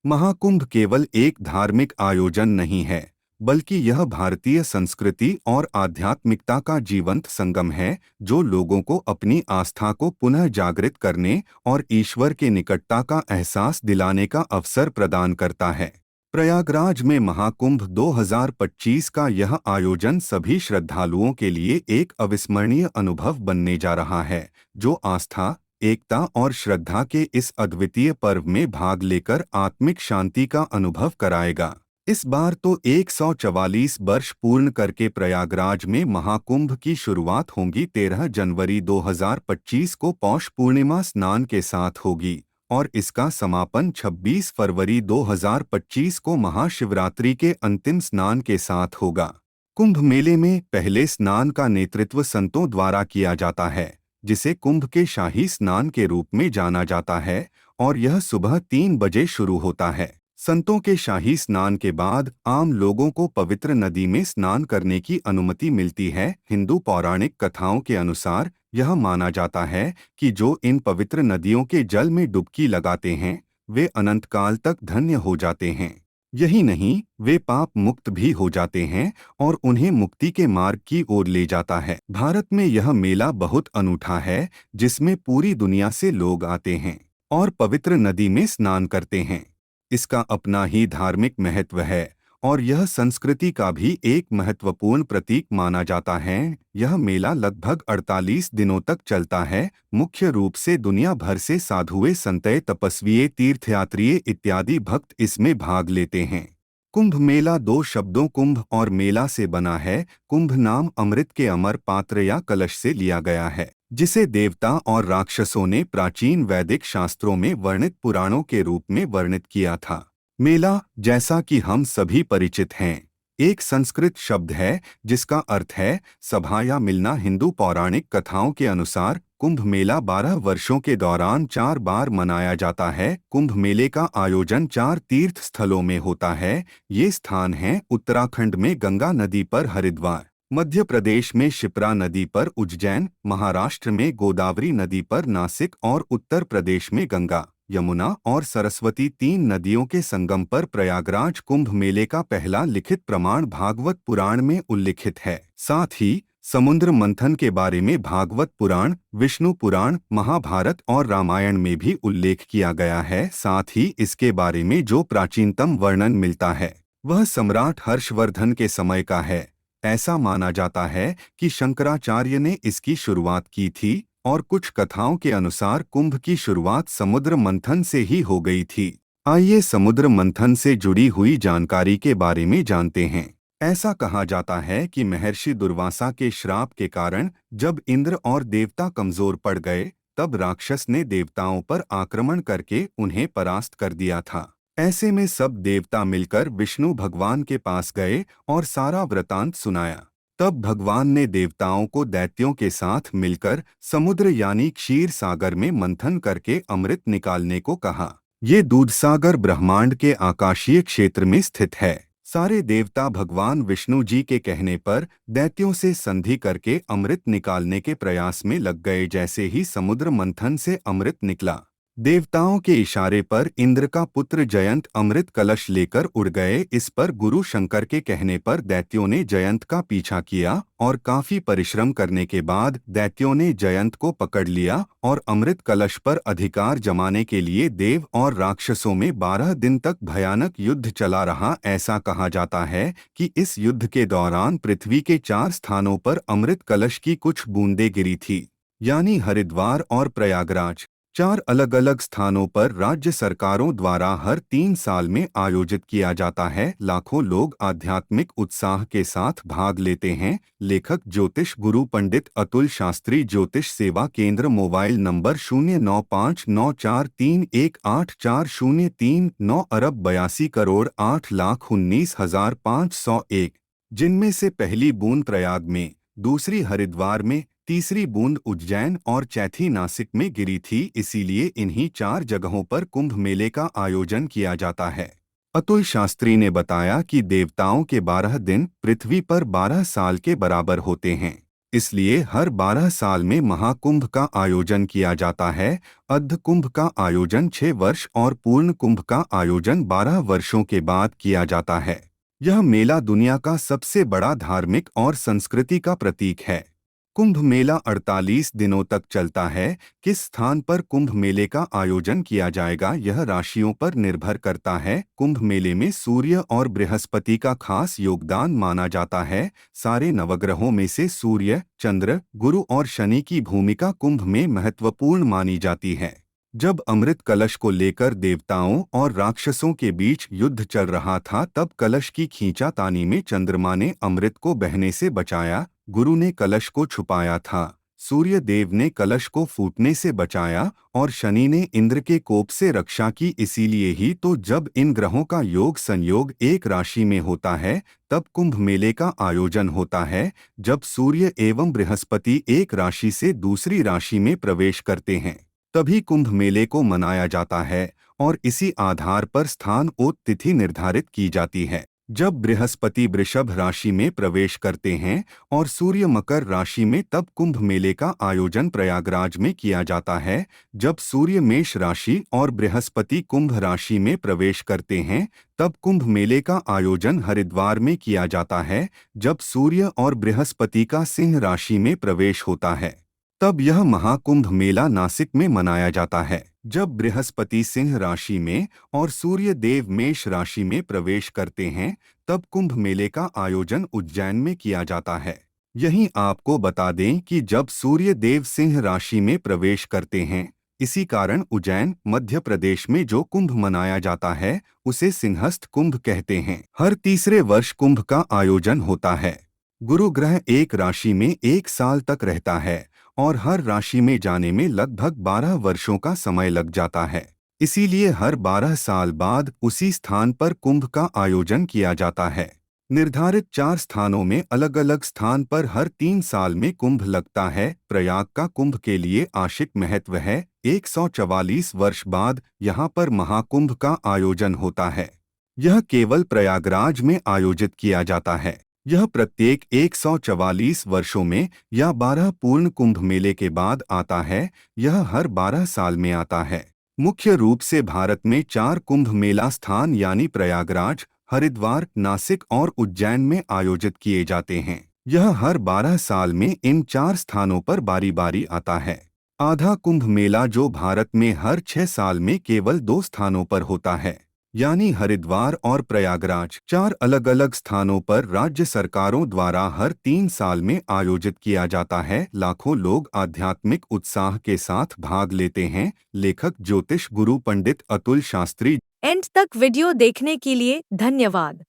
महाकुंभ केवल एक धार्मिक आयोजन नहीं है, बल्कि यह भारतीय संस्कृति और आध्यात्मिकता का जीवंत संगम है, जो लोगों को अपनी आस्था को पुनः जागृत करने और ईश्वर के निकटता का एहसास दिलाने का अवसर प्रदान करता है। प्रयागराज में महाकुंभ 2025 का यह आयोजन सभी श्रद्धालुओं के लिए एक अविस्मरणीय अनुभव बनने जा रहा है, जो आस्था, एकता और श्रद्धा के इस अद्वितीय पर्व में भाग लेकर आत्मिक शांति का अनुभव कराएगा। इस बार तो 144 वर्ष पूर्ण करके प्रयागराज में महाकुंभ की शुरुआत होगी। 13 जनवरी 2025 को पौष पूर्णिमा स्नान के साथ होगी और इसका समापन 26 फरवरी 2025 को महाशिवरात्रि के अंतिम स्नान के साथ होगा। कुंभ मेले में पहले स्नान का नेतृत्व संतों द्वारा किया जाता है, जिसे कुंभ के शाही स्नान के रूप में जाना जाता है, और यह सुबह 3 बजे शुरू होता है। संतों के शाही स्नान के बाद आम लोगों को पवित्र नदी में स्नान करने की अनुमति मिलती है। हिंदू पौराणिक कथाओं के अनुसार यह माना जाता है कि जो इन पवित्र नदियों के जल में डुबकी लगाते हैं, वे अनंत काल तक धन्य हो जाते हैं। यही नहीं, वे पाप मुक्त भी हो जाते हैं और उन्हें मुक्ति के मार्ग की ओर ले जाता है। भारत में यह मेला बहुत अनूठा है, जिसमें पूरी दुनिया से लोग आते हैं और पवित्र नदी में स्नान करते हैं। इसका अपना ही धार्मिक महत्व है और यह संस्कृति का भी एक महत्वपूर्ण प्रतीक माना जाता है। यह मेला लगभग 48 दिनों तक चलता है। मुख्य रूप से दुनिया भर से साधुए, संतय, तपस्विये, तीर्थयात्री इत्यादि भक्त इसमें भाग लेते हैं। कुंभ मेला 2 शब्दों कुंभ और मेला से बना है। कुंभ नाम अमृत के अमर पात्र या कलश से लिया गया है, जिसे देवता और राक्षसों ने प्राचीन वैदिक शास्त्रों में वर्णित पुराणों के रूप में वर्णित किया था। मेला, जैसा कि हम सभी परिचित हैं, एक संस्कृत शब्द है जिसका अर्थ है सभा या मिलना। हिंदू पौराणिक कथाओं के अनुसार कुंभ मेला 12 वर्षों के दौरान 4 बार मनाया जाता है। कुंभ मेले का आयोजन 4 तीर्थ स्थलों में होता है। ये स्थान हैं उत्तराखंड में गंगा नदी पर हरिद्वार, मध्य प्रदेश में शिप्रा नदी पर उज्जैन, महाराष्ट्र में गोदावरी नदी पर नासिक और उत्तर प्रदेश में गंगा, यमुना और सरस्वती 3 नदियों के संगम पर प्रयागराज। कुंभ मेले का पहला लिखित प्रमाण भागवत पुराण में उल्लिखित है। साथ ही समुद्र मंथन के बारे में भागवत पुराण, विष्णु पुराण, महाभारत और रामायण में भी उल्लेख किया गया है। साथ ही इसके बारे में जो प्राचीनतम वर्णन मिलता है, वह सम्राट हर्षवर्धन के समय का है। ऐसा माना जाता है कि शंकराचार्य ने इसकी शुरुआत की थी और कुछ कथाओं के अनुसार कुंभ की शुरुआत समुद्र मंथन से ही हो गई थी। आइए समुद्र मंथन से जुड़ी हुई जानकारी के बारे में जानते हैं। ऐसा कहा जाता है कि महर्षि दुर्वासा के श्राप के कारण जब इंद्र और देवता कमजोर पड़ गए, तब राक्षस ने देवताओं पर आक्रमण करके उन्हें परास्त कर दिया था। ऐसे में सब देवता मिलकर विष्णु भगवान के पास गए और सारा वृतांत सुनाया। तब भगवान ने देवताओं को दैत्यों के साथ मिलकर समुद्र यानी क्षीर सागर में मंथन करके अमृत निकालने को कहा। ये दूधसागर ब्रह्मांड के आकाशीय क्षेत्र में स्थित है। सारे देवता भगवान विष्णु जी के कहने पर दैत्यों से संधि करके अमृत निकालने के प्रयास में लग गए। जैसे ही समुद्र मंथन से अमृत निकला, देवताओं के इशारे पर इंद्र का पुत्र जयंत अमृत कलश लेकर उड़ गए। इस पर गुरु शंकर के कहने पर दैत्यों ने जयंत का पीछा किया और काफी परिश्रम करने के बाद दैत्यों ने जयंत को पकड़ लिया और अमृत कलश पर अधिकार जमाने के लिए देव और राक्षसों में 12 दिन तक भयानक युद्ध चला रहा। ऐसा कहा जाता है कि इस युद्ध के दौरान पृथ्वी के 4 स्थानों पर अमृत कलश की कुछ बूंदें गिरी थी, यानी हरिद्वार और प्रयागराज। 4 अलग अलग स्थानों पर राज्य सरकारों द्वारा हर 3 साल में आयोजित किया जाता है। लाखों लोग आध्यात्मिक उत्साह के साथ भाग लेते हैं। लेखक ज्योतिष गुरु पंडित अतुल शास्त्री। ज्योतिष सेवा केंद्र। Mobile number 095943184039। 9 अरब 82 करोड़ 8,19,501, जिनमें से पहली बूंद प्रयाग में, दूसरी हरिद्वार में, तीसरी बूंद उज्जैन और चौथी नासिक में गिरी थी। इसीलिए इन्हीं 4 जगहों पर कुंभ मेले का आयोजन किया जाता है। अतुल शास्त्री ने बताया कि देवताओं के 12 दिन पृथ्वी पर 12 साल के बराबर होते हैं। इसलिए हर 12 साल में महाकुंभ का आयोजन किया जाता है। अर्ध कुंभ का आयोजन 6 वर्ष और पूर्ण कुंभ का आयोजन 12 वर्षों के बाद किया जाता है। यह मेला दुनिया का सबसे बड़ा धार्मिक और संस्कृति का प्रतीक है। कुंभ मेला 48 दिनों तक चलता है। किस स्थान पर कुंभ मेले का आयोजन किया जाएगा यह राशियों पर निर्भर करता है। कुंभ मेले में सूर्य और बृहस्पति का खास योगदान माना जाता है। सारे नवग्रहों में से सूर्य, चंद्र, गुरु और शनि की भूमिका कुंभ में महत्वपूर्ण मानी जाती है। जब अमृत कलश को लेकर देवताओं और राक्षसों के बीच युद्ध चल रहा था, तब कलश की खींचातानी में चंद्रमा ने अमृत को बहने से बचाया, गुरु ने कलश को छुपाया था, सूर्य देव ने कलश को फूटने से बचाया और शनि ने इंद्र के कोप से रक्षा की। इसीलिए ही तो जब इन ग्रहों का योग संयोग एक राशि में होता है, तब कुंभ मेले का आयोजन होता है। जब सूर्य एवं बृहस्पति एक राशि से दूसरी राशि में प्रवेश करते हैं, तभी कुंभ मेले को मनाया जाता है और इसी आधार पर स्थान और तिथि निर्धारित की जाती है। जब बृहस्पति वृषभ राशि में प्रवेश करते हैं और सूर्य मकर राशि में, तब कुंभ मेले का आयोजन प्रयागराज में किया जाता है। जब सूर्य मेष राशि और बृहस्पति कुंभ राशि में प्रवेश करते हैं, तब कुंभ मेले का आयोजन हरिद्वार में किया जाता है। जब सूर्य और बृहस्पति का सिंह राशि में प्रवेश होता है, तब यह महाकुंभ मेला नासिक में मनाया जाता है। जब बृहस्पति सिंह राशि में और सूर्य देव मेष राशि में प्रवेश करते हैं, तब कुंभ मेले का आयोजन उज्जैन में किया जाता है। यहीं आपको बता दें कि जब सूर्य देव सिंह राशि में प्रवेश करते हैं, इसी कारण उज्जैन मध्य प्रदेश में जो कुंभ मनाया जाता है, उसे सिंहस्थ कुंभ कहते हैं। हर तीसरे वर्ष कुंभ का आयोजन होता है। गुरु ग्रह एक राशि में 1 साल तक रहता है और हर राशि में जाने में लगभग 12 वर्षों का समय लग जाता है। इसीलिए हर 12 साल बाद उसी स्थान पर कुंभ का आयोजन किया जाता है। निर्धारित 4 स्थानों में अलग अलग स्थान पर हर 3 साल में कुंभ लगता है। प्रयाग का कुंभ के लिए आशिक महत्व है। 144 वर्ष बाद यहाँ पर महाकुंभ का आयोजन होता है। यह केवल प्रयागराज में आयोजित किया जाता है। यह प्रत्येक 144 वर्षों में या 12 पूर्ण कुंभ मेले के बाद आता है। यह हर 12 साल में आता है। मुख्य रूप से भारत में 4 कुंभ मेला स्थान यानी प्रयागराज, हरिद्वार, नासिक और उज्जैन में आयोजित किए जाते हैं। यह हर 12 साल में इन 4 स्थानों पर बारी बारी आता है। आधा कुंभ मेला जो भारत में हर 6 साल में केवल 2 स्थानों पर होता है, यानी हरिद्वार और प्रयागराज। 4 अलग अलग स्थानों पर राज्य सरकारों द्वारा हर 3 साल में आयोजित किया जाता है। लाखों लोग आध्यात्मिक उत्साह के साथ भाग लेते हैं। लेखक ज्योतिष गुरु पंडित अतुल शास्त्री। एंड तक वीडियो देखने के लिए धन्यवाद।